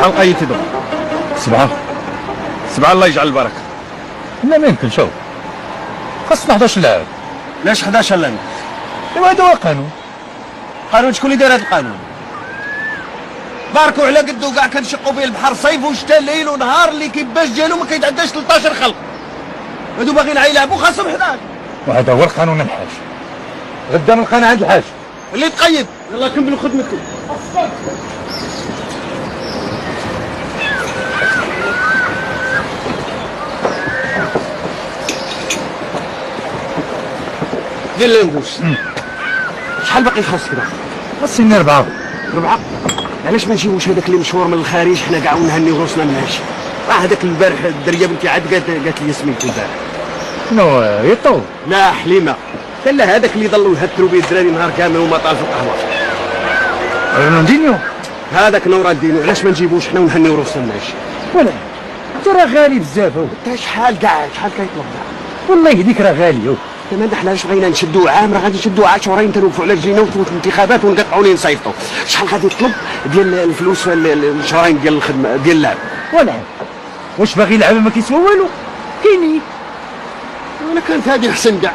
شحال قيتي دابا؟ 7. 7 الله يجعل البركه. لا ما يمكن. شوف خاصنا 11 لاعب. علاش 11 لاعب؟ ايوا هذا هو القانون. قانون شكون اللي دار هذا القانون؟ باركوا على قدو كاع كنشقوا به البحر صيف وشتاء ليل ونهار اللي كيباش ديالو ما كيتعداش 13 خلق. هادو باغيين يلعبوا خاصهم 11. وهذا هو القانون الحاج. غدا نلقانا عند الحاج. اللي تقيد يلاه كملوا خدمتكم. دير لي نبوس. شحال باقي خاصك دابا؟ خاصني 4. 4؟ علاش ما نجيبوش هذاك اللي مشهور من الخارج حنا كاع ونهنيو روسنا من هادشي؟ هذاك البارح الدريه بنتي عاد قالت لي سميتو البارح. شنو يطو؟ لا حليمه. قال لا هذاك اللي ضلوا يهتروا به الدراري نهار كامل وما طال في القهوه. رونالدينيو؟ هذاك نورالدينيو. علاش ما نجيبوش حنا ونهنيو روسنا من هادشي؟ ولا انت راه غالي بزاف. انت شحال كيطلب كاع؟ والله هذيك راه غاليه. كمان حنا علاش بغينا نشدوا عام راه غادي نشدوا 10 شهرين تنوقفوا على رجلينا وتفوت الانتخابات ونقطعوا لي نصيفطوا. شحال غادي يطلب ديال الفلوس في الشهرين ديال الخدمه ديال اللعب؟ ولا واش باغي يلعب ما كيسوى والو؟ كاينين. انا كانت هذه احسن كاع.